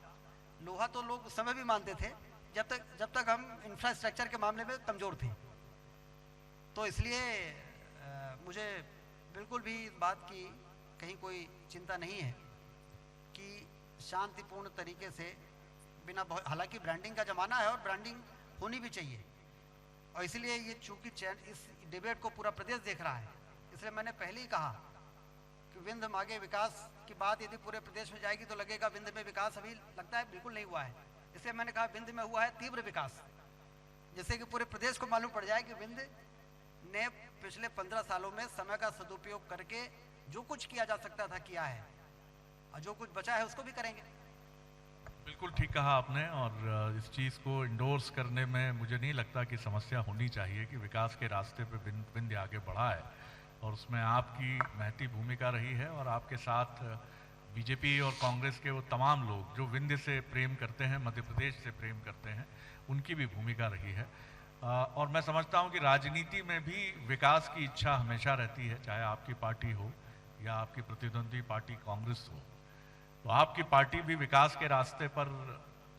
लोहा तो लोग उस समय भी मानते थे जब तक हम इंफ्रास्ट्रक्चर के मामले में कमजोर थे। तो इसलिए मुझे बिल्कुल भी इस बात की कहीं कोई चिंता नहीं है कि शांतिपूर्ण तरीके से बिना, हालांकि ब्रांडिंग का ज़माना है और ब्रांडिंग होनी भी चाहिए, और इसलिए ये चूंकि इस डिबेट को पूरा प्रदेश देख रहा है, इसलिए मैंने पहले ही कहा कि विंध्य मांगे विकास की बात यदि पूरे प्रदेश में जाएगी तो लगेगा विंध्य में विकास अभी लगता है बिल्कुल नहीं हुआ है। इसलिए मैंने कहा विंध्य में हुआ है तीव्र विकास, जिससे कि पूरे प्रदेश को मालूम पड़ जाए कि विंध्य ने पिछले 15 सालों में समय का सदुपयोग करके जो कुछ किया जा सकता था किया है, और जो कुछ बचा है उसको भी करेंगे। बिल्कुल ठीक कहा आपने, और इस चीज़ को इंडोर्स करने में मुझे नहीं लगता कि समस्या होनी चाहिए कि विकास के रास्ते पे विंध्य आगे बढ़ा है, और उसमें आपकी महती भूमिका रही है, और आपके साथ बीजेपी और कांग्रेस के वो तमाम लोग जो विंध्य से प्रेम करते हैं, मध्य प्रदेश से प्रेम करते हैं, उनकी भी भूमिका रही है। और मैं समझता हूँ कि राजनीति में भी विकास की इच्छा हमेशा रहती है, चाहे आपकी पार्टी हो या आपकी प्रतिद्वंदी पार्टी कांग्रेस हो। तो आपकी पार्टी भी विकास के रास्ते पर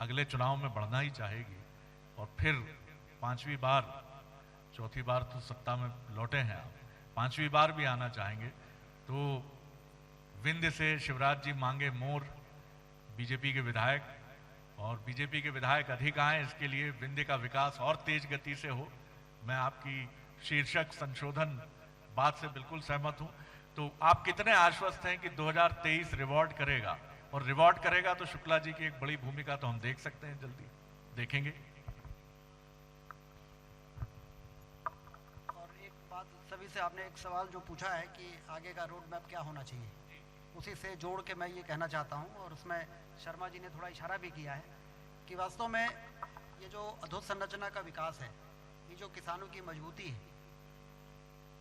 अगले चुनाव में बढ़ना ही चाहेगी, और फिर 5वीं बार, 4थी बार तो सत्ता में लौटे हैं आप, 5वीं बार भी आना चाहेंगे। तो विंध्य से शिवराज जी मांगे मोर, बीजेपी के विधायक, और बीजेपी के विधायक अधिक आए, इसके लिए विंध्य का विकास और तेज गति से हो। मैं आपकी शीर्षक संशोधन बात से बिल्कुल सहमत हूं। तो आप कितने आश्वस्त हैं कि 2023 रिवॉर्ड करेगा, और रिवॉर्ड करेगा तो शुक्ला जी की एक बड़ी भूमिका तो हम देख सकते हैं, जल्दी देखेंगे? और एक बात, सभी से आपने एक सवाल जो पूछा है कि आगे का रोड मैप क्या होना चाहिए, उसी से जोड़ के मैं ये कहना चाहता हूँ, और उसमें शर्मा जी ने थोड़ा इशारा भी किया है कि वास्तव में ये जो अधोसंरचना का विकास है, ये जो किसानों की मजबूती है,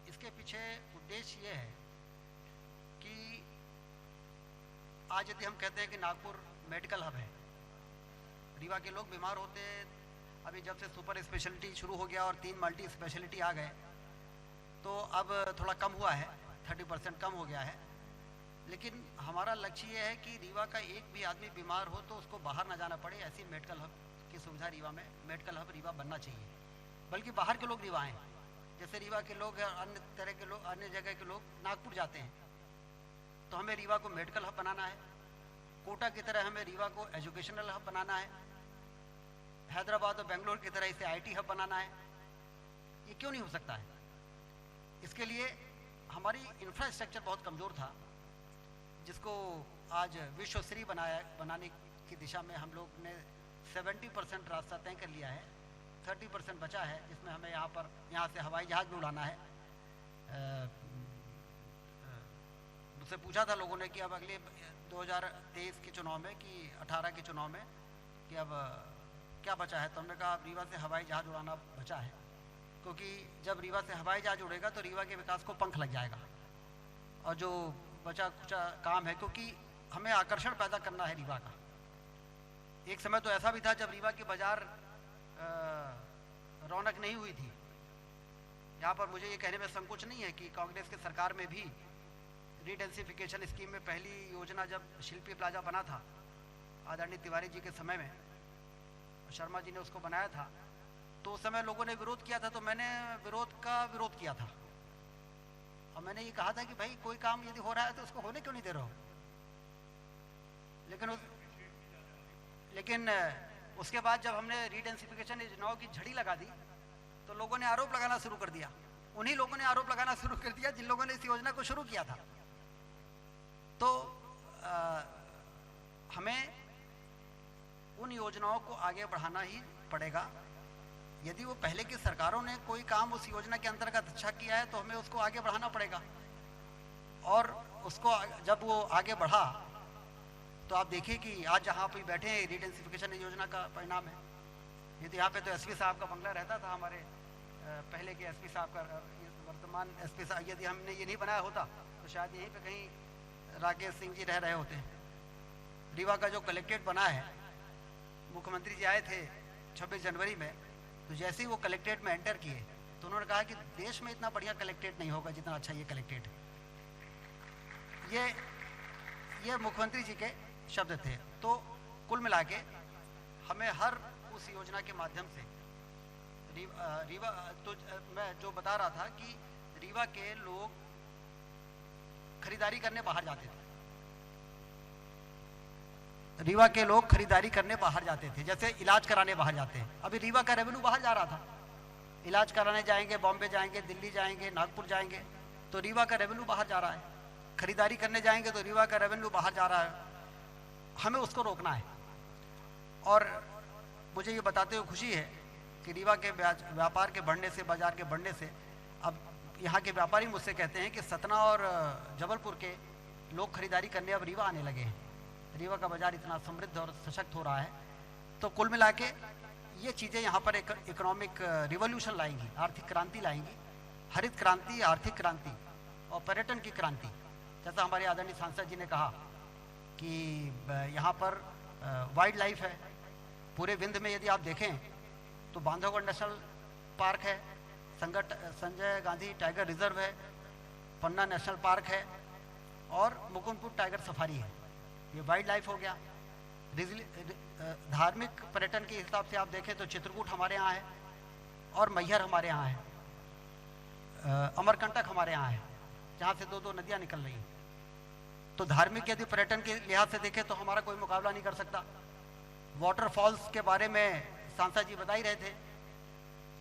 इसके पीछे उद्देश्य ये है कि आज यदि हम कहते हैं कि नागपुर मेडिकल हब है, रीवा के लोग बीमार होते, अभी जब से सुपर स्पेशलिटी शुरू हो गया और 3 मल्टी स्पेशलिटी आ गए, तो अब थोड़ा कम हुआ है, 30% कम हो गया है। लेकिन हमारा लक्ष्य ये है कि रीवा का एक भी आदमी बीमार हो तो उसको बाहर ना जाना पड़े, ऐसी मेडिकल हब की सुविधा रीवा में, मेडिकल हब रीवा बनना चाहिए। बल्कि बाहर के लोग रीवा आएँ, जैसे रीवा के लोग या अन्य तरह के लोग, अन्य जगह के लोग नागपुर जाते हैं, तो हमें रीवा को मेडिकल हब बनाना है। कोटा की तरह हमें रीवा को एजुकेशनल हब बनाना है। हैदराबाद और बेंगलोर की तरह इसे आईटी हब बनाना है, ये क्यों नहीं हो सकता है? इसके लिए हमारी इंफ्रास्ट्रक्चर बहुत कमज़ोर था, जिसको आज विश्वस्तरीय बनाने की दिशा में हम लोग ने 70% रास्ता तय कर लिया है। 30% बचा है, जिसमें हमें यहाँ से हवाई जहाज़ भी उड़ाना है। मुझसे पूछा था लोगों ने कि अब अगले 2023 के चुनाव में कि 18 के चुनाव में कि अब क्या बचा है, तो हमने कहा रीवा से हवाई जहाज़ उड़ाना बचा है, क्योंकि जब रीवा से हवाई जहाज़ उड़ेगा तो रीवा के विकास को पंख लग जाएगा। और जो बचा कुचा काम है, क्योंकि हमें आकर्षण पैदा करना है रीवा का। एक समय तो ऐसा भी था जब रीवा की बाजार रौनक नहीं हुई थी। यहाँ पर मुझे ये कहने में संकोच नहीं है कि कांग्रेस की सरकार में भी रीडेंसिफिकेशन स्कीम में पहली योजना जब शिल्पी प्लाजा बना था आदरणीय तिवारी जी के समय में, शर्मा जी ने उसको बनाया था, तो उस समय लोगों ने विरोध किया था, तो मैंने विरोध किया था। और मैंने ये कहा था कि भाई कोई काम यदि हो रहा है तो उसको होने क्यों नहीं दे रहे हो। लेकिन उसके बाद जब हमने रीडेंसिफिकेशन योजनाओं की झड़ी लगा दी तो लोगों ने आरोप लगाना शुरू कर दिया। उन्हीं लोगों ने आरोप लगाना शुरू कर दिया जिन लोगों ने इस योजना को शुरू किया था। तो हमें उन योजनाओं को आगे बढ़ाना ही पड़ेगा। यदि वो पहले की सरकारों ने कोई काम उस योजना के अंतर्गत अच्छा किया है तो हमें उसको आगे बढ़ाना पड़ेगा। और उसको जब वो आगे बढ़ा तो आप देखिए कि आज जहाँ पे बैठे हैं रीडेंसिफिकेशन योजना का परिणाम है। यदि यहाँ पे तो एसपी साहब का बंगला रहता था, हमारे पहले के एसपी साहब का, वर्तमान एसपी साहब, यदि हमने ये नहीं बनाया होता तो शायद यहीं पे कहीं राकेश सिंह जी रह रहे होते। रीवा का जो कलेक्ट्रेट बना है, मुख्यमंत्री जी आए थे 26 जनवरी में, तो जैसे ही वो कलेक्ट्रेट में एंटर किए तो उन्होंने कहा कि देश में इतना बढ़िया कलेक्ट्रेट नहीं होगा जितना अच्छा ये कलेक्ट्रेट है। ये मुख्यमंत्री जी के शब्द थे। तो कुल मिला के हमें हर उस योजना के माध्यम से रीवा तो मैं जो बता रहा था कि रीवा के लोग खरीदारी करने बाहर जाते थे। रीवा के लोग खरीदारी करने बाहर जाते थे, जैसे इलाज कराने बाहर जाते हैं। अभी रीवा का रेवेन्यू बाहर जा रहा था, इलाज कराने जाएंगे, बॉम्बे जाएंगे, दिल्ली जाएंगे, नागपुर जाएंगे, तो रीवा का रेवेन्यू बाहर जा रहा है। खरीदारी करने जाएंगे तो रीवा का रेवेन्यू बाहर जा रहा है। हमें उसको रोकना है। और मुझे ये बताते हुए खुशी है कि रीवा के व्यापार के बढ़ने से, बाजार के बढ़ने से, अब यहाँ के व्यापारी मुझसे कहते हैं कि सतना और जबलपुर के लोग खरीदारी करने अब रीवा आने लगे हैं। रीवा का बाजार इतना समृद्ध और सशक्त हो रहा है। तो कुल मिला के ये चीज़ें यहाँ पर एक इकोनॉमिक रिवॉल्यूशन लाएंगी, आर्थिक क्रांति लाएंगी। हरित क्रांति, आर्थिक क्रांति और पर्यटन की क्रांति। जैसा हमारे आदरणीय सांसद जी ने कहा कि यहाँ पर वाइल्ड लाइफ है। पूरे विंध्य में यदि आप देखें तो बांधवगढ़ नेशनल पार्क है, संजय गांधी टाइगर रिजर्व है, पन्ना नेशनल पार्क है और मुकुंदपुर टाइगर सफारी है। ये वाइल्ड लाइफ हो गया। धार्मिक पर्यटन के हिसाब से आप देखें तो चित्रकूट हमारे यहाँ है और मैहर हमारे यहाँ है, अमरकंटक हमारे यहाँ है, जहाँ से दो नदियाँ निकल रही हैं। तो धार्मिक यदि पर्यटन के लिहाज से देखें तो हमारा कोई मुकाबला नहीं कर सकता। वाटरफॉल्स के बारे में सांसद जी बता ही रहे थे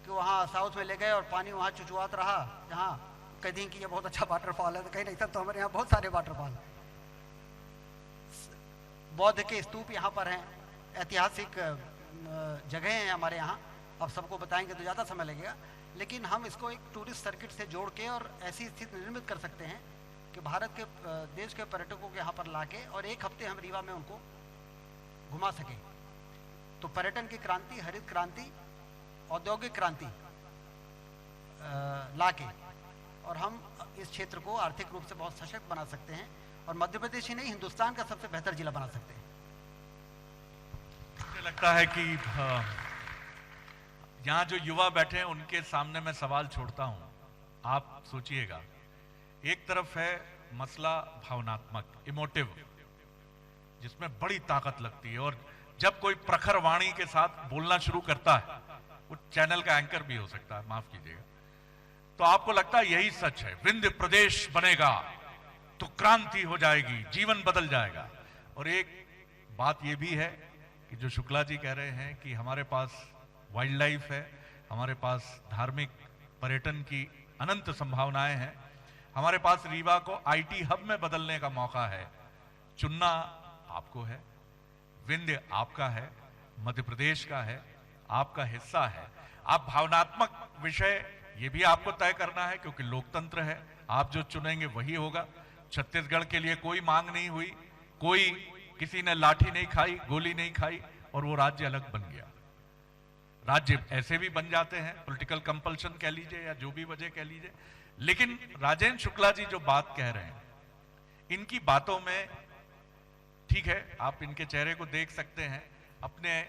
कि वहाँ साउथ में ले गए और पानी वहाँ चुचुआत रहा, जहाँ कहते हैं कि ये बहुत अच्छा वाटरफॉल है, तो कहीं नहीं सर, तो हमारे यहाँ बहुत सारे वाटरफॉल। बौद्ध के स्तूप यहाँ पर हैं, ऐतिहासिक जगह हैं हमारे यहाँ। अब सबको बताएंगे तो ज़्यादा समय लगेगा, लेकिन हम इसको एक टूरिस्ट सर्किट से जोड़ के और ऐसी स्थिति निर्मित कर सकते हैं कि भारत के देश के पर्यटकों को यहाँ पर लाके और एक हफ्ते हम रीवा में उनको घुमा सकें। तो पर्यटन की क्रांति, हरित क्रांति, औद्योगिक क्रांति लाके और हम इस क्षेत्र को आर्थिक रूप से बहुत सशक्त बना सकते हैं और मध्य प्रदेश ही नहीं, हिंदुस्तान का सबसे बेहतर जिला बना सकते हैं। मुझे लगता है कि यहाँ जो युवा बैठे हैं उनके सामने मैं सवाल छोड़ता हूँ। आप सोचिएगा, एक तरफ है मसला भावनात्मक, इमोटिव, जिसमें बड़ी ताकत लगती है, और जब कोई प्रखर वाणी के साथ बोलना शुरू करता है, वो चैनल का एंकर भी हो सकता है, माफ कीजिएगा, तो आपको लगता है यही सच है, विंध्य प्रदेश बनेगा तो क्रांति हो जाएगी, जीवन बदल जाएगा। और एक बात यह भी है कि कि जो शुक्ला जी कह रहे हैं कि हमारे पास वाइल्ड लाइफ है, हमारे पास धार्मिक पर्यटन की अनंत संभावनाएं हैं, हमारे पास रीवा को आईटी हब में बदलने का मौका है। चुनना आपको है, विंध्य आपका है, मध्य प्रदेश का है, आपका हिस्सा है। आप भावनात्मक विषय ये भी आपको तय करना है, क्योंकि लोकतंत्र है, आप जो चुनेंगे वही होगा। छत्तीसगढ़ के लिए कोई मांग नहीं हुई, कोई किसी ने लाठी नहीं खाई, गोली नहीं खाई और वो राज्य अलग बन गया। राज्य ऐसे भी बन जाते हैं, पॉलिटिकल कंपल्शन कह लीजिए या जो भी वजह कह लीजिए। लेकिन राजेंद्र शुक्ला जी जो बात कह रहे हैं, इनकी बातों में ठीक है, आप इनके चेहरे को देख सकते हैं, अपने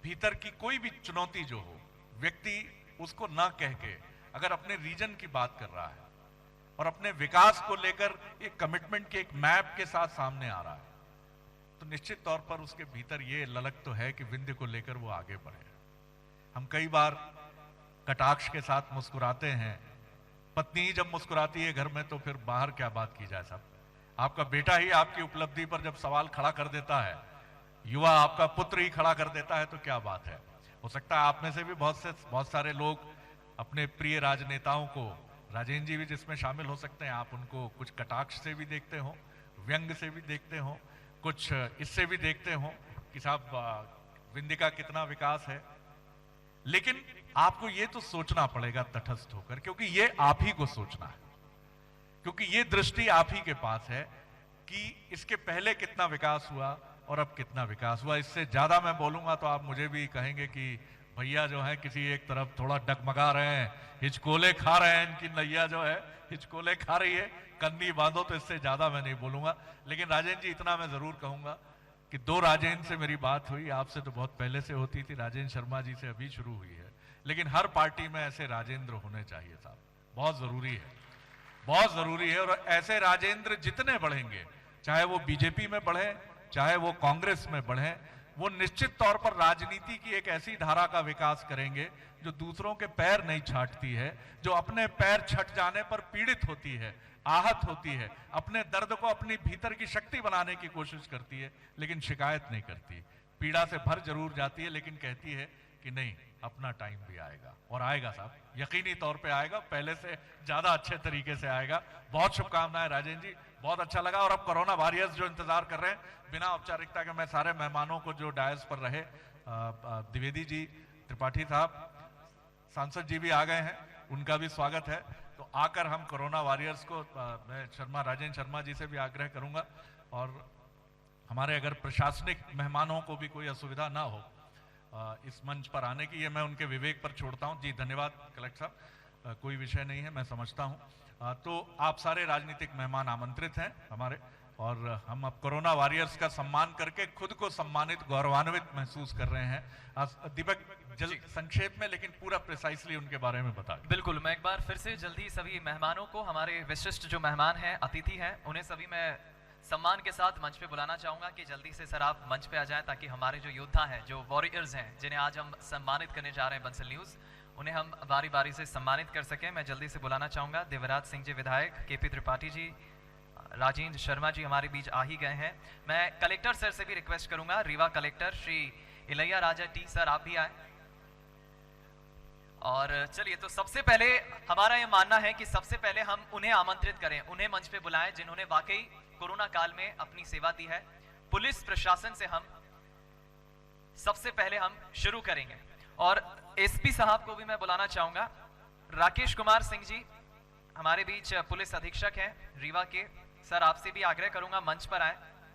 भीतर की कोई भी चुनौती जो हो, व्यक्ति उसको ना कह के अगर अपने रीजन की बात कर रहा है और अपने विकास को लेकर एक कमिटमेंट के एक मैप के साथ सामने आ रहा है, तो निश्चित तौर पर उसके भीतर ये ललक तो है कि विंध्य को लेकर वो आगे बढ़े। हम कई बार कटाक्ष के साथ मुस्कुराते हैं, पत्नी ही जब मुस्कुराती है घर में तो फिर बाहर क्या बात की जाए साहब। आपका बेटा ही आपकी उपलब्धि पर जब सवाल खड़ा कर देता है, युवा आपका पुत्र ही खड़ा कर देता है, तो क्या बात है। हो सकता है आप में से भी बहुत सारे लोग अपने प्रिय राजनेताओं को, राजेंद्र जी भी जिसमें शामिल हो सकते हैं, आप उनको कुछ कटाक्ष से भी देखते हो, व्यंग से भी देखते हो, कुछ इससे भी देखते हो कि साहब विंध्य का कितना विकास है। लेकिन आपको ये तो सोचना पड़ेगा तटस्थ होकर, क्योंकि ये आप ही को सोचना है, क्योंकि ये दृष्टि आप ही के पास है कि इसके पहले कितना विकास हुआ और अब कितना विकास हुआ। इससे ज्यादा मैं बोलूंगा तो आप मुझे भी कहेंगे कि भैया जो है किसी एक तरफ थोड़ा डगमगा रहे हैं, हिचकोले खा रहे हैं, इनकी नैया जो है हिचकोले खा रही है, कन्नी बांधो। तो इससे ज्यादा मैं नहीं बोलूंगा। लेकिन राजेंद्र जी इतना मैं जरूर कहूंगा कि दो राजेंद्र से मेरी बात हुई, आपसे तो बहुत पहले से होती थी, राजेंद्र शर्मा जी से अभी शुरू हुई है, लेकिन हर पार्टी में ऐसे राजेंद्र होने चाहिए साहब, बहुत जरूरी है, बहुत जरूरी है। और ऐसे राजेंद्र जितने बढ़ेंगे, चाहे वो बीजेपी में बढ़े, चाहे वो कांग्रेस में बढ़े, वो निश्चित तौर पर राजनीति की एक ऐसी धारा का विकास करेंगे जो दूसरों के पैर नहीं छाटती है, जो अपने पैर छट जाने पर पीड़ित होती है, आहत होती है, अपने दर्द को अपनी भीतर की शक्ति बनाने की कोशिश करती है, लेकिन शिकायत नहीं करती। पीड़ा से भर जरूर जाती है, लेकिन कहती है कि नहीं, अपना टाइम भी आएगा, और आएगा साहब, यकीनी तौर पे आएगा, पहले से ज्यादा अच्छे तरीके से आएगा। बहुत शुभकामनाएं राजेंद्र जी, बहुत अच्छा लगा। और अब कोरोना वॉरियर्स जो इंतजार कर रहे हैं, बिना औपचारिकता के मैं सारे मेहमानों को जो डायस पर रहे, द्विवेदी जी, त्रिपाठी साहब, सांसद जी भी आ गए हैं, उनका भी स्वागत है। तो आकर हम कोरोना वॉरियर्स को, मैं राजेंद्र शर्मा जी से भी आग्रह करूंगा, और हमारे अगर प्रशासनिक मेहमानों को भी कोई असुविधा ना हो इस मंच पर आने की, ये मैं उनके विवेक पर छोड़ता हूं। जी धन्यवाद कलेक्टर साहब, कोई विषय नहीं है, मैं समझता हूं। तो आप सारे राजनीतिक मेहमान आमंत्रित हैं हमारे, और हम अब कोरोना वॉरियर्स का सम्मान करके खुद को सम्मानित, गौरवान्वित महसूस कर रहे हैं। दीपक, जल्द संक्षेप में लेकिन पूरा प्रिसाइसली उनके बारे में बता। बिल्कुल, मैं एक बार फिर से जल्दी सभी मेहमानों को, हमारे विशिष्ट जो मेहमान हैं, अतिथि हैं, उन्हें सभी मैं सम्मान के साथ मंच पे बुलाना चाहूंगा कि जल्दी से सर आप मंच पे आ जाएं, ताकि हमारे जो योद्धा हैं, जो वॉरियर्स हैं, जिन्हें आज हम सम्मानित करने जा रहे हैं बंसल न्यूज़, उन्हें हम बारी बारी से सम्मानित कर सकें। मैं जल्दी से बुलाना चाहूंगा देवराज सिंह जी विधायक, केपी त्रिपाठी जी, राजेंद्र शर्मा जी हमारे बीच आ ही गए हैं। मैं कलेक्टर सर से भी रिक्वेस्ट करूंगा, Rewa collector Shri Ilaiya Raja T sir, आप भी आए। और चलिए, तो सबसे पहले हमारा ये मानना है कि सबसे पहले हम उन्हें आमंत्रित करें, उन्हें मंच पे बुलाएं जिन्होंने वाकई कोरोना काल में अपनी सेवा दी है। पुलिस प्रशासन से हम सबसे पहले हम शुरू करेंगे, और एसपी साहब को भी मैं बुलाना चाहूंगा। राकेश कुमार सिंह जी हमारे बीच पुलिस अधीक्षक हैं रीवा के, सर आपसे भी आग्रह करूंगा मंच पर आए।